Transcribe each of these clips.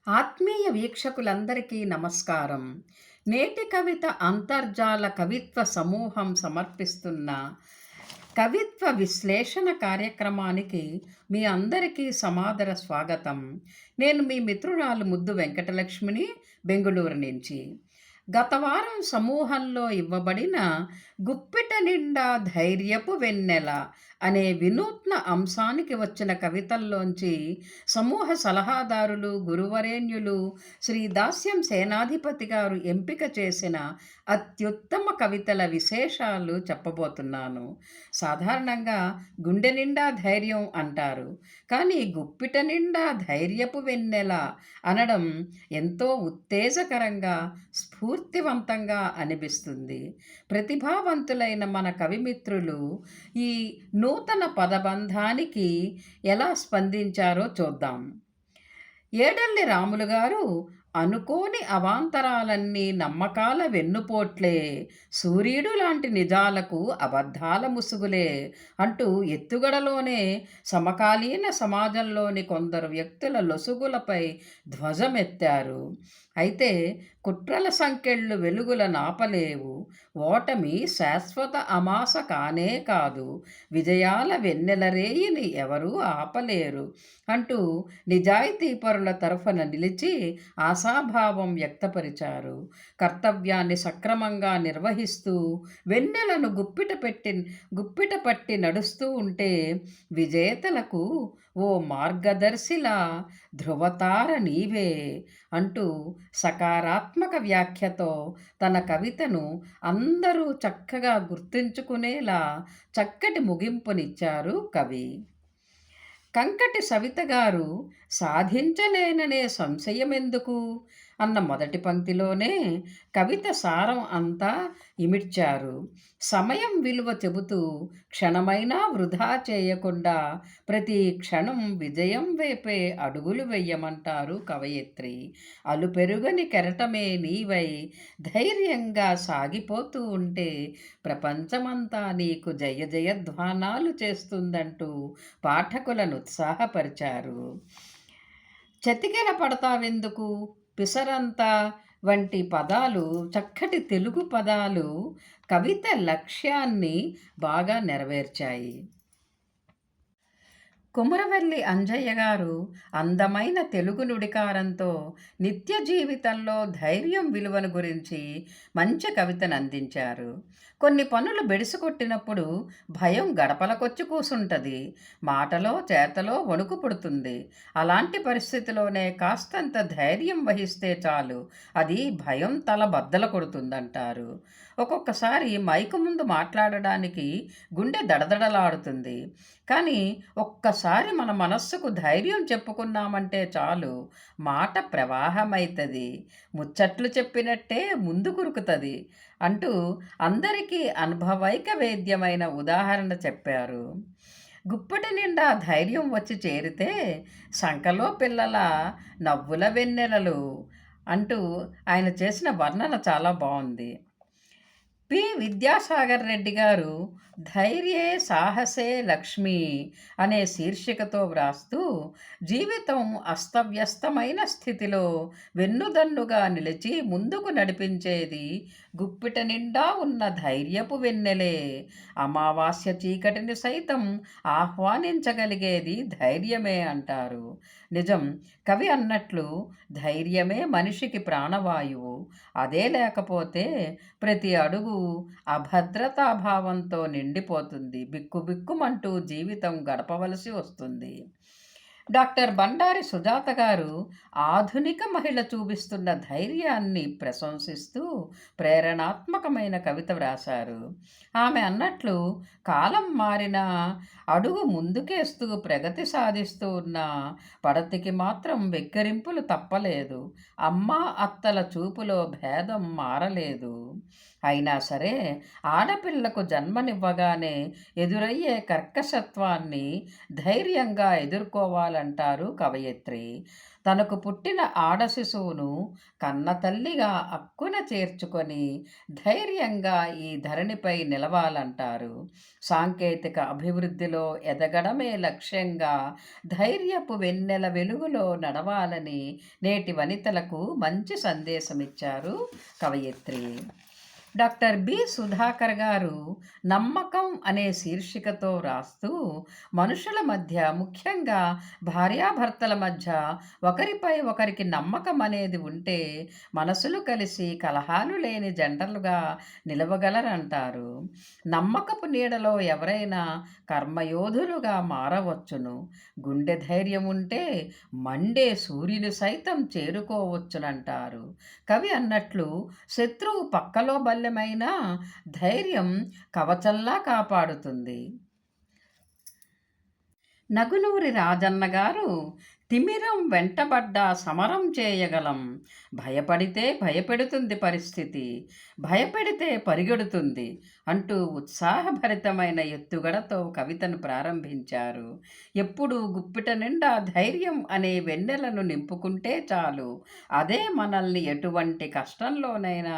ఆత్మీయ వీక్షకులందరికీ నమస్కారం. నేటి కవిత అంతర్జాల కవిత్వ సమూహం సమర్పిస్తున్న కవిత్వ విశ్లేషణ కార్యక్రమానికి మీ అందరికీ సమాదర స్వాగతం. నేను మీ మిత్రురాలు ముద్దు వెంకటలక్ష్మిని, బెంగుళూరు నుంచి. గత వారం సమూహంలో ఇవ్వబడిన గుప్పిట నిండా ధైర్యపు వెన్నెల అనే వినూత్న అంశానికి వచ్చిన కవితల్లోంచి సమూహ సలహాదారులు గురువరేణ్యులు శ్రీ దాస్యం సేనాధిపతి గారు ఎంపిక చేసిన అత్యుత్తమ కవితల విశేషాలు చెప్పబోతున్నాను. సాధారణంగా గుండె నిండా ధైర్యం అంటారు, కానీ గుప్పిట నిండా ధైర్యపు వెన్నెల అనడం ఎంతో ఉత్తేజకరంగా స్ఫూర్తివంతంగా అనిపిస్తుంది. ప్రతిభావంతులైన మన కవిమిత్రులు ఈ నూతన పదబంధానికి ఎలా స్పందించారో చూద్దాం. ఏడల్లి రాములు గారు అనుకోని అవాంతరాలన్నీ నమ్మకాల వెన్నుపోట్లే, సూర్యుడు లాంటి నిజాలకు అబద్ధాల ముసుగులే అంటూ ఎత్తుగడలోనే సమకాలీన సమాజంలోని కొందరు వ్యక్తుల లొసుగులపై ధ్వజమెత్తారు. అయితే కుట్రల సంకెళ్ళు వెలుగుల నాపలేవు, ఓటమి శాశ్వత అమాస కానే కాదు, విజయాల వెన్నెల రేయిని ఎవరూ ఆపలేరు అంటూ నిజాయితీపరుల తరఫున నిలిచి ఆశాభావం వ్యక్తపరిచారు. కర్తవ్యాన్ని సక్రమంగా నిర్వహిస్తూ వెన్నెలను గుప్పిట పట్టి నడుస్తూ ఉంటే విజేతలకు ఓ మార్గదర్శిలా ధృవతార నీవే అంటూ సకారాత్మక వ్యాఖ్యతో తన కవితను అందరూ చక్కగా గుర్తుంచుకునేలా చక్కటి ముగింపునిచ్చారు కవి. కంకటి సవిత గారు సాధించలేననే సంశయమెందుకు అన్న మొదటి పంక్తిలోనే కవిత సారం అంతా ఇమిడ్చారు. సమయం విలువ చెబుతూ క్షణమైనా వృధా చేయకుండా ప్రతి క్షణం విజయం వైపే అడుగులు వెయ్యమంటారు కవయిత్రి. అలుపెరుగని కెరటమే నీవై ధైర్యంగా సాగిపోతూ ఉంటే ప్రపంచమంతా నీకు జయ జయధ్వానాలు చేస్తుందంటూ పాఠకులను ఉత్సాహపరిచారు. చతికిల పడతావెందుకు, పిసరంతా వంటి పదాలు, చక్కటి తెలుగు పదాలు కవిత లక్ష్యాన్ని బాగా నెరవేర్చాయి. కుమరవెల్లి అంజయ్య గారు అందమైన తెలుగు నుడికారంతో నిత్య జీవితంలో ధైర్యం విలువను గురించి మంచి కవితను అందించారు. కొన్ని పనులు బెడిసికొట్టినప్పుడు భయం గడపలకొచ్చి కూసుంటుంది, మాటలో చేతలో వణుకు పుడుతుంది. అలాంటి పరిస్థితిలోనే కాస్తంత ధైర్యం వహిస్తే చాలు, అది భయం తల బద్దల కొడుతుందంటారు. ఒక్కొక్కసారి మైకు ముందు మాట్లాడడానికి గుండె దడదడలాడుతుంది, కానీ ఒక్కసారి మన మనస్సుకు ధైర్యం చెప్పుకున్నామంటే చాలు, మాట ప్రవాహమైతుంది, ముచ్చట్లు చెప్పినట్టే ముందుకురుకుతుంది అంటూ అందరికీ అనుభవైక వేద్యమైన ఉదాహరణ చెప్పారు. గుప్పటి నిండా ధైర్యం వచ్చి చేరితే సంకలో పిల్లల నవ్వుల వెన్నెలలు అంటూ ఆయన చేసిన వర్ణన చాలా బాగుంది. విద్యాసాగర్ రెడ్డి గారు ధైర్యే సాహసే లక్ష్మి అనే శీర్షికతో వ్రాస్తూ జీవితం అస్తవ్యస్తమైన స్థితిలో వెన్నుదన్నుగా నిలిచి ముందుకు నడిపించేది గుప్పిట నిండా ఉన్న ధైర్యపు వెన్నెలే, అమావాస్య చీకటిని సైతం ఆహ్వానించగలిగేది ధైర్యమే అంటారు. నిజం, కవి అన్నట్లు ధైర్యమే మనిషికి ప్రాణవాయువు. అదే లేకపోతే ప్రతి అడుగు అభద్రతాభావంతో నిండిపోతుంది, బిక్కుబిక్కుమంటూ జీవితం గడపవలసి వస్తుంది. డాక్టర్ బండారి సుజాత గారు ఆధునిక మహిళ చూపిస్తున్న ధైర్యాన్ని ప్రశంసిస్తూ ప్రేరణాత్మకమైన కవిత వ్రాశారు. ఆమె అన్నట్లు, కాలం మారినా అడుగు ముందుకేస్తూ ప్రగతి సాధిస్తూ ఉన్న పడతికి మాత్రం వెక్కిరింపులు తప్పలేదు, అమ్మ అత్తల చూపులో భేదం మారలేదు. అయినా సరే ఆడపిల్లకు జన్మనివ్వగానే ఎదురయ్యే కర్కశత్వాన్ని ధైర్యంగా ఎదుర్కోవాలంటారు కవయిత్రి. తనకు పుట్టిన ఆడ శిశువును కన్నతల్లిగా అక్కున చేర్చుకొని ధైర్యంగా ఈ ధరణిపై నిలవాలంటారు. సాంకేతిక అభివృద్ధిలో ఎదగడమే లక్ష్యంగా ధైర్యపు వెన్నెల వెలుగులో నడవాలని నేటి వనితలకు మంచి సందేశమిచ్చారు కవయిత్రి. డాక్టర్ బి సుధాకర్ గారు నమ్మకం అనే శీర్షికతో రాస్తూ మనుషుల మధ్య, ముఖ్యంగా భార్యాభర్తల మధ్య ఒకరిపై ఒకరికి నమ్మకం అనేది ఉంటే మనసులు కలిసి కలహాలు లేని జంటలుగా నిలవగలరంటారు. నమ్మకపు నీడలో ఎవరైనా కర్మయోధులుగా మారవచ్చును. గుండె ధైర్యం ఉంటే మండే సూర్యుని సైతం చేరుకోవచ్చునంటారు. కవి అన్నట్లు శత్రువు పక్కలో బల్లెమైనా ధైర్యం కవచంలా కాపాడుతుంది. నగునూరి రాజన్న గారు తిమిరం వెంటబడ్డా సమరం చేయగలం, భయపడితే భయపెడుతుంది పరిస్థితి, భయపెడితే పరిగెడుతుంది అంటూ ఉత్సాహభరితమైన ఎత్తుగడతో కవితను ప్రారంభించారు. ఎప్పుడూ గుప్పిట నిండా ధైర్యం అనే వెన్నెలను నింపుకుంటే చాలు, అదే మనల్ని ఎటువంటి కష్టంలోనైనా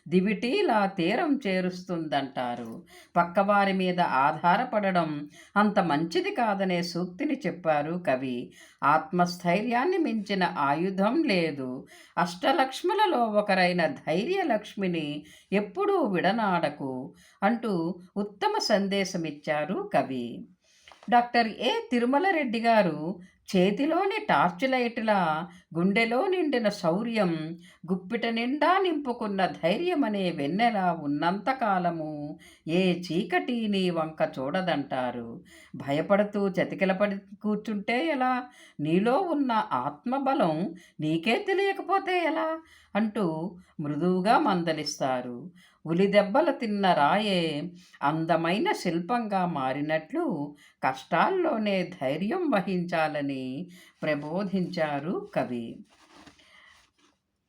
దివిటీలా తీరం చేరుస్తుందంటారు. పక్కవారి మీద ఆధారపడడం అంత మంచిది కాదనే సూక్తిని చెప్పారు కవి. ఆత్మస్థైర్యాన్ని మించిన ఆయుధం లేదు. అష్టలక్ష్ములలో ఒకరైన ధైర్యలక్ష్మిని ఎప్పుడూ విడనాడకు అంటూ ఉత్తమ సందేశమిచ్చారు కవి. డాక్టర్ ఏ తిరుమలరెడ్డి గారు చేతిలోని టార్చ్ లైట్‌లా గుండెలో నిండిన శౌర్యం, గుప్పిట నిండా నింపుకున్న ధైర్యమనే వెన్నెల ఉన్నంత కాలము ఏ చీకటి నీ వంక చూడదంటారు. భయపడుతూ చతికిలపడి కూర్చుంటే ఎలా? నీలో ఉన్న ఆత్మబలం నీకే తెలియకపోతే ఎలా? అంటూ మృదువుగా మందలిస్తారు. ఉలిదెబ్బలు తిన్న రాయే అందమైన శిల్పంగా మారినట్లు కష్టాల్లోనే ధైర్యం వహించాలని ప్రబోధించారు కవి.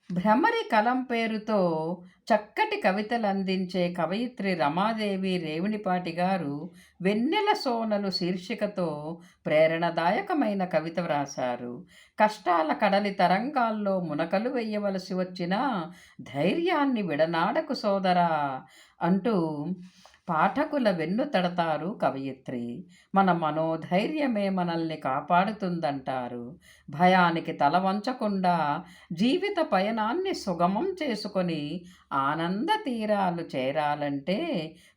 భ్రమరి కలం పేరుతో చక్కటి కవితలందించే కవయిత్రి రమాదేవి రేవునిపాటి గారు వెన్నెల సోనలు శీర్షికతో ప్రేరణదాయకమైన కవిత వ్రాశారు. కష్టాల కడలి తరంగాల్లో మునకలు వెయ్యవలసి వచ్చినా ధైర్యాన్ని విడనాడకు సోదరా అంటూ పాఠకుల వెన్ను తడతారు కవయిత్రి. మన మనోధైర్యమే మనల్ని కాపాడుతుందంటారు. భయానికి తల వంచకుండా జీవిత పయనాన్ని సుగమం చేసుకొని ఆనంద తీరాలు చేరాలంటే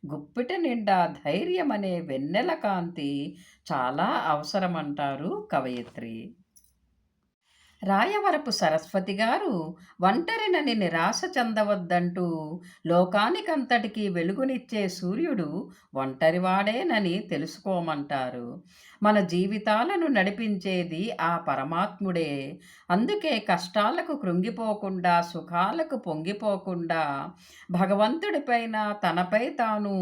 గుప్పిట నిండా ధైర్యమనే వెన్నెల కాంతి చాలా అవసరమంటారు కవయిత్రి. రాయవరపు సరస్వతి గారు ఒంటరినని నిరాశ చెందవద్దంటూ లోకానికంతటికీ వెలుగునిచ్చే సూర్యుడు ఒంటరివాడేనని తెలుసుకోమంటారు. మన జీవితాలను నడిపించేది ఆ పరమాత్ముడే. అందుకే కష్టాలకు కృంగిపోకుండా, సుఖాలకు పొంగిపోకుండా భగవంతుడిపైన, తనపై తాను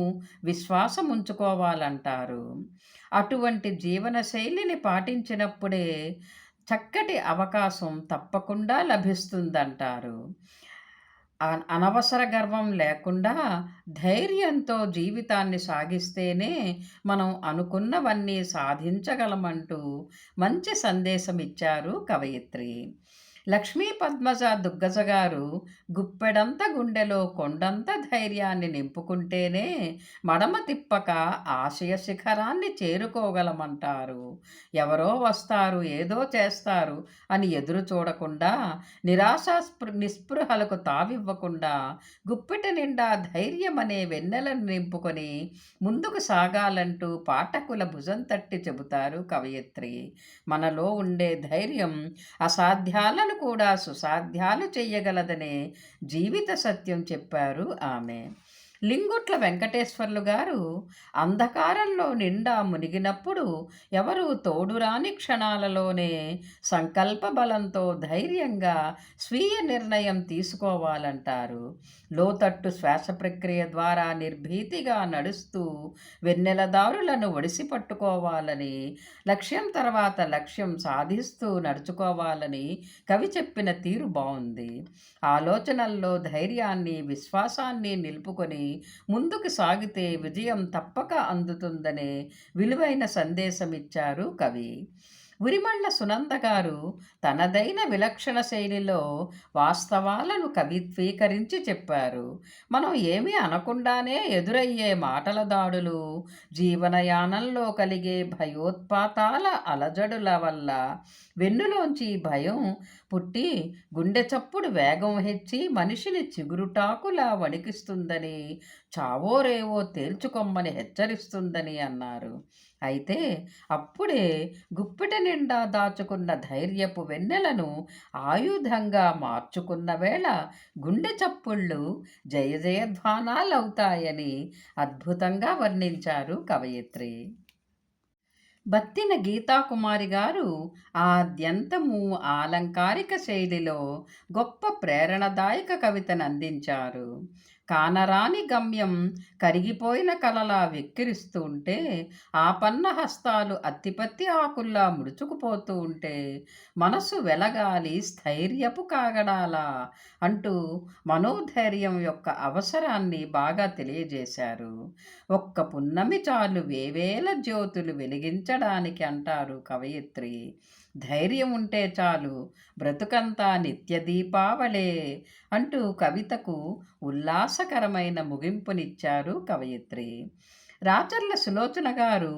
విశ్వాసం ఉంచుకోవాలంటారు. అటువంటి జీవన శైలిని పాటించినప్పుడే చక్కటి అవకాశం తప్పకుండా లభిస్తుందంటారు. అనవసర గర్వం లేకుండా ధైర్యంతో జీవితాన్ని సాగిస్తేనే మనం అనుకున్నవన్నీ సాధించగలమంటూ మంచి సందేశం ఇచ్చారు కవయిత్రి. లక్ష్మీ పద్మజ దుగ్గజ గారు గుప్పెడంత గుండెలో కొండంత ధైర్యాన్ని నింపుకుంటేనే మడమ తిప్పక ఆశయ శిఖరాన్ని చేరుకోగలమంటారు. ఎవరో వస్తారు, ఏదో చేస్తారు అని ఎదురు చూడకుండా, నిస్పృహలకు తావివ్వకుండా గుప్పిట నిండా ధైర్యం అనే వెన్నెలను నింపుకొని ముందుకు సాగాలంటూ పాఠకుల భుజం తట్టి చెబుతారు కవయిత్రి. మనలో ఉండే ధైర్యం అసాధ్యాలను కూడా సుసాధ్యాలు చెయ్యగలదనే జీవిత సత్యం చెప్పారు ఆమె. లింగుట్ల వెంకటేశ్వర్లు గారు అంధకారంలో నిండా మునిగినప్పుడు ఎవరు తోడురాని క్షణాలలోనే సంకల్ప బలంతో ధైర్యంగా స్వీయ నిర్ణయం తీసుకోవాలంటారు. లోతట్టు శ్వాస ప్రక్రియ ద్వారా నిర్భీతిగా నడుస్తూ వెన్నెలదారులను ఒడిసి పట్టుకోవాలని, లక్ష్యం తర్వాత లక్ష్యం సాధిస్తూ నడుచుకోవాలని కవి చెప్పిన తీరు బాగుంది. ఆలోచనల్లో ధైర్యాన్ని, విశ్వాసాన్ని నిలుపుకొని ముందుకు సాగితే విజయం తప్పక అందుతుందనే విలువైన సందేశం ఇచ్చారు కవి. ఉరిమళ్ళ సునంద గారు తనదైన విలక్షణ శైలిలో వాస్తవాలను కవిత్వీకరించి చెప్పారు. మనం ఏమీ అనకుండానే ఎదురయ్యే మాటల దాడులు, జీవనయానంలో కలిగే భయోత్పాతాల అలజడుల వల్ల వెన్నులోంచి భయం పుట్టి గుండె చప్పుడు వేగం హెచ్చి మనిషిని చిగురుటాకులా వణికిస్తుందని, చావో రేవో తేల్చుకొమ్మని హెచ్చరిస్తుందని అన్నారు. అయితే అప్పుడే గుప్పిట నిండా దాచుకున్న ధైర్యపు వెన్నెలను ఆయుధంగా మార్చుకున్న వేళ గుండె చప్పుళ్ళు జయ జయధ్వానాలవుతాయని అద్భుతంగా వర్ణించారు కవయిత్రి. బత్తిన గీతాకుమారి గారు ఆద్యంతము ఆలంకారిక శైలిలో గొప్ప ప్రేరణదాయక కవితను అందించారు. కానరాని గమ్యం కరిగిపోయిన కలలా వెక్కిరిస్తూ ఉంటే, ఆపన్న హస్తాలు అత్తిపత్తి ఆకుల్లా ముడుచుకుపోతూ ఉంటే, మనసు వెలగాలి స్థైర్యపు కాగడాలా అంటూ మనోధైర్యం యొక్క అవసరాన్ని బాగా తెలియజేశారు. ఒక్క పున్నమి చాలు వేవేల జ్యోతులు వెలిగించడానికి అంటారు కవయిత్రి. ధైర్యం ఉంటే చాలు బ్రతుకంతా నిత్య దీపావళే అంటూ కవితకు ఉల్లాసకరమైన ముగింపునిచ్చారు కవయిత్రి. రాచర్ల సులోచన గారు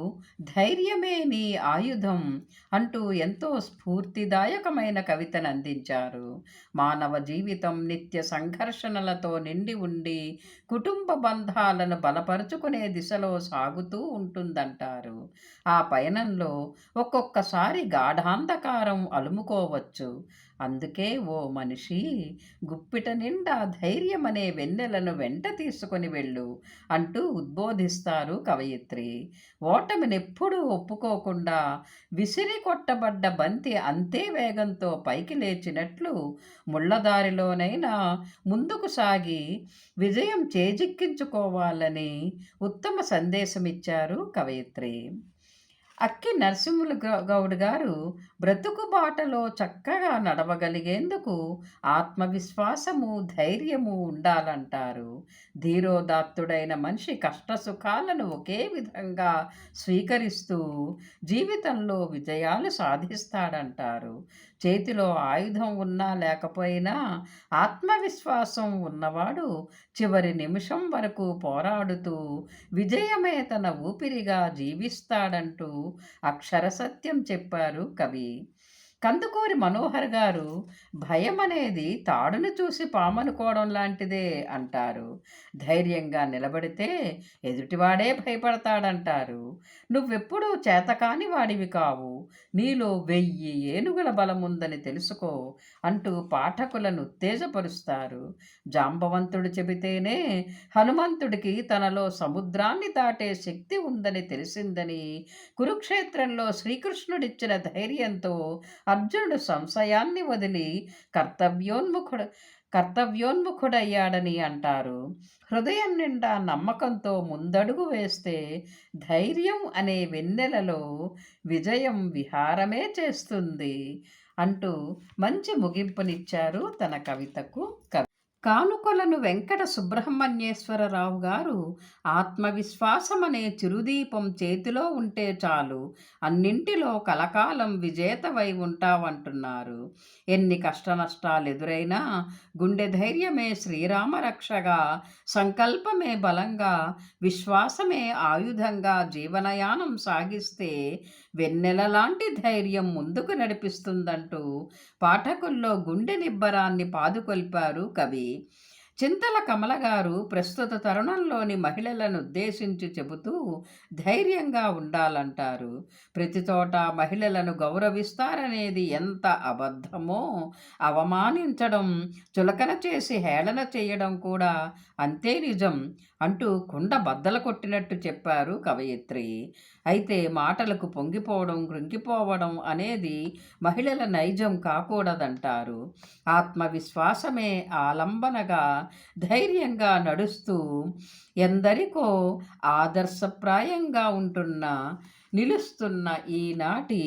ధైర్యమే నీ ఆయుధం అంటూ ఎంతో స్ఫూర్తిదాయకమైన కవితను అందించారు. మానవ జీవితం నిత్య సంఘర్షణలతో నిండి ఉండి కుటుంబ బంధాలను బలపరుచుకునే దిశలో సాగుతూ ఉంటుందంటారు. ఆ పయనంలో ఒక్కొక్కసారి గాఢాంధకారం అలుముకోవచ్చు. అందుకే ఓ మనిషి, గుప్పిట నిండా ధైర్యమనే వెన్నెలను వెంట తీసుకొని వెళ్ళు అంటూ ఉద్బోధిస్తారు కవయిత్రి. ఓటమినెప్పుడూ ఒప్పుకోకుండా విసిరి కొట్టబడ్డ బంతి అంతే వేగంతో పైకి లేచినట్లు ముళ్ళదారిలోనైనా ముందుకు సాగి విజయం చేజిక్కించుకోవాలని ఉత్తమ సందేశమిచ్చారు కవయిత్రి. అక్కి నరసింహులు గౌడ్ గారు బ్రతుకు బాటలో చక్కగా నడవగలిగేందుకు ఆత్మవిశ్వాసము, ధైర్యము ఉండాలంటారు. ధీరోదాత్తుడైన మనిషి కష్టసుఖాలను ఒకే విధంగా స్వీకరిస్తూ జీవితంలో విజయాలు సాధిస్తాడంటారు. చేతిలో ఆయుధం ఉన్నా లేకపోయినా ఆత్మవిశ్వాసం ఉన్నవాడు చివరి నిమిషం వరకు పోరాడుతూ విజయమే తన ఊపిరిగా జీవిస్తాడంటూ అక్షర సత్యం చెప్పారు కవి. కందుకూరి మనోహర్ గారు భయం అనేది తాడును చూసి పామనుకోవడం లాంటిదే అంటారు. ధైర్యంగా నిలబడితే ఎదుటివాడే భయపడతాడంటారు. నువ్వెప్పుడూ చేతకాని వాడివి కావు, నీలో 1000 ఏనుగుల బలముందని తెలుసుకో అంటూ పాఠకులను ఉత్తేజపరుస్తారు. జాంబవంతుడు చెబితేనే హనుమంతుడికి తనలో సముద్రాన్ని దాటే శక్తి ఉందని తెలిసిందని, కురుక్షేత్రంలో శ్రీకృష్ణుడిచ్చిన ధైర్యంతో అర్జునుడు సంశయాన్ని వదిలి కర్తవ్యోన్ముఖుడయ్యాడని అంటారు. హృదయం నిండా నమ్మకంతో ముందడుగు వేస్తే ధైర్యం అనే వెన్నెలలో విజయం విహారమే చేస్తుంది అంటూ మంచి ముగింపునిచ్చారు తన కవితకు కవి. కానుకొలను వెంకట సుబ్రహ్మణ్యేశ్వరరావు గారు ఆత్మవిశ్వాసమనే చిరుదీపం చేతిలో ఉంటే చాలు, అన్నింటిలో కలకాలం విజేతవై ఉంటావంటున్నారు. ఎన్ని కష్టనష్టాలు ఎదురైనా గుండె ధైర్యమే శ్రీరామరక్షగా, సంకల్పమే బలంగా, విశ్వాసమే ఆయుధంగా జీవనయానం సాగిస్తే వెన్నెలలాంటి ధైర్యం ముందుకు నడిపిస్తుందంటూ పాఠకుల్లో గుండె నిబ్బరాన్ని పాదుకొల్పారు కవి. చింతల కమల గారు ప్రస్తుత తరుణంలోని మహిళలను ఉద్దేశించి చెబుతూ ధైర్యంగా ఉండాలంటారు. ప్రతి చోట మహిళలను గౌరవిస్తారనేది ఎంత అబద్ధమో, అవమానించడం, చులకన చేసి హేళన చేయడం కూడా అంతే నిజం అంటూ కుండ బద్దలు కొట్టినట్టు చెప్పారు కవయిత్రి. అయితే మాటలకు పొంగిపోవడం, కృంగిపోవడం అనేది మహిళల నైజం కాకూడదంటారు. ఆత్మవిశ్వాసమే ఆలంబనగా ధైర్యంగా నడుస్తూ ఎందరికో ఆదర్శప్రాయంగా నిలుస్తున్న ఈనాటి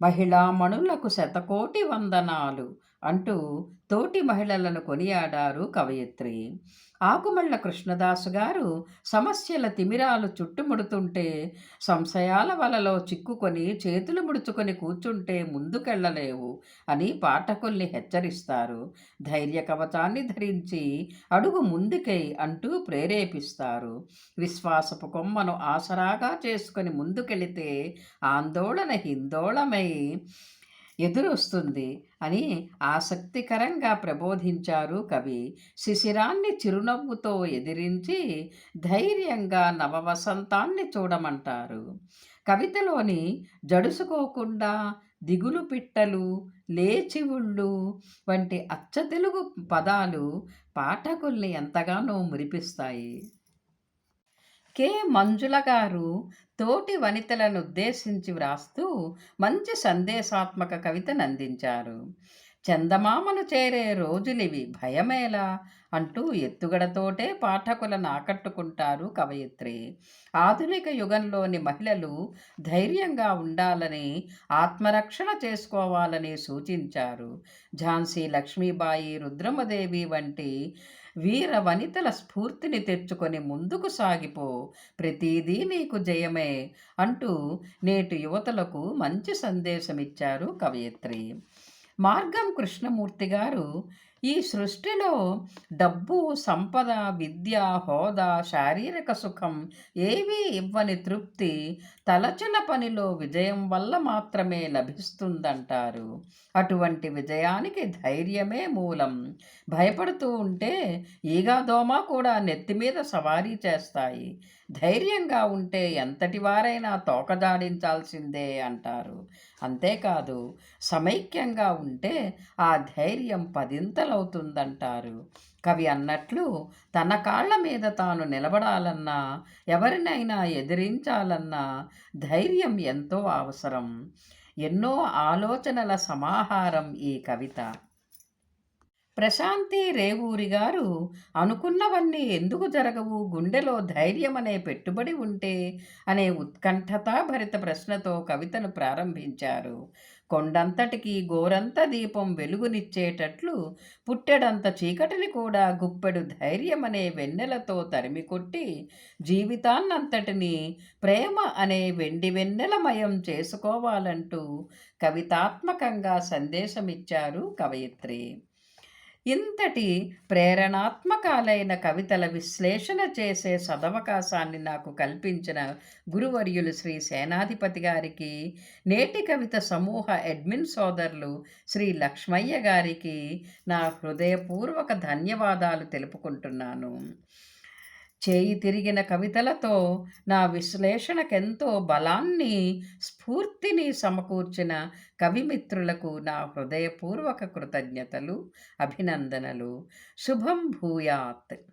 మహిళామణులకు శతకోటి వందనాలు అంటూ తోటి మహిళలను కొనియాడారు కవయిత్రి. ఆకుమళ్ళ కృష్ణదాసు గారు సమస్యల తిమిరాలు చుట్టుముడుతుంటే, సంశయాల వలలో చిక్కుకొని చేతులు ముడుచుకొని కూర్చుంటే ముందుకెళ్ళలేవు అని పాఠకుల్ని హెచ్చరిస్తారు. ధైర్య కవచాన్ని ధరించి అడుగు ముందుకై అంటూ ప్రేరేపిస్తారు. విశ్వాసపు కొమ్మను ఆసరాగా చేసుకొని ముందుకెళితే ఆందోళన హిందోళమై ఎదురొస్తుంది అని ఆసక్తికరంగా ప్రబోధించారు కవి. శిశిరాన్ని చిరునవ్వుతో ఎదిరించి ధైర్యంగా నవవసంతాన్ని చూడమంటారు. కవితలోని జడుసుకోకుండా, దిగులు పిట్టలు, లేచివుళ్ళు వంటి అచ్చతెలుగు పదాలు పాఠకుల్ని ఎంతగానో మురిపిస్తాయి. కె. మంజుల గారు తోటి వనితలనుద్దేశించి వ్రాస్తూ మంచి సందేశాత్మక కవితనందించారు. చందమామను చేరే రోజులివి భయమేలా అంటూ ఎత్తుగడతోటే పాఠకులను ఆకట్టుకుంటారు కవయిత్రి. ఆధునిక యుగంలోని మహిళలు ధైర్యంగా ఉండాలని, ఆత్మరక్షణ చేసుకోవాలని సూచించారు. ఝాన్సీ లక్ష్మీబాయి, రుద్రమదేవి వంటి వీర వనితల స్ఫూర్తిని తెచ్చుకొని ముందుకు సాగిపో, ప్రతిదీ నీకు జయమే అంటూ నేటి యువతలకు మంచి సందేశమిచ్చారు కవయిత్రి. మార్గం కృష్ణమూర్తి గారు ఈ సృష్టిలో డబ్బు, సంపద, విద్య, హోదా, శారీరక సుఖం ఏవీ ఇవ్వని తృప్తి తలచిన పనిలో విజయం వల్ల మాత్రమే లభిస్తుందంటారు. అటువంటి విజయానికి ధైర్యమే మూలం. భయపడుతూ ఉంటే ఈగదోమ కూడా నెత్తిమీద సవారీ చేస్తాయి. ధైర్యంగా ఉంటే ఎంతటి వారైనా తోకజాడించాల్సిందే అంటారు. అంతేకాదు, సమైక్యంగా ఉంటే ఆ ధైర్యం పదింతలవుతుందంటారు. కవి అన్నట్లు తన కాళ్ళ మీద తాను నిలబడాలన్నా, ఎవరినైనా ఎదిరించాలన్నా ధైర్యం ఎంతో అవసరం. ఎన్నో ఆలోచనల సమాహారం ఈ కవిత. ప్రశాంతి రేవూరి గారు అనుకున్నవన్నీ ఎందుకు జరగవు, గుండెలో ధైర్యం అనే పెట్టుబడి ఉంటే అనే ఉత్కంఠతాభరిత ప్రశ్నతో కవితను ప్రారంభించారు. కొండంతటికి గోరంత దీపం వెలుగునిచ్చేటట్లు పుట్టెడంత చీకటిని కూడా గుప్పెడు ధైర్యం అనే వెన్నెలతో తరిమికొట్టి జీవితాన్నంతటినీ ప్రేమ అనే వెండి వెన్నెలమయం చేసుకోవాలంటూ కవితాత్మకంగా సందేశమిచ్చారు కవయిత్రి. ఇంతటి ప్రేరణాత్మకాలైన కవితల విశ్లేషణ చేసే సదవకాశాన్ని నాకు కల్పించిన గురువర్యులు శ్రీ సేనాధిపతి గారికి, నేటి కవిత సమూహ అడ్మిన్ సోదరులు శ్రీ లక్ష్మయ్య గారికి నా హృదయపూర్వక ధన్యవాదాలు తెలుపుకుంటున్నాను. చేయి తిరిగిన కవితలతో నా విశ్లేషణకెంతో బలాన్ని, స్ఫూర్తిని సమకూర్చిన కవిమిత్రులకు నా హృదయపూర్వక కృతజ్ఞతలు, అభినందనలు. శుభం భూయాత్.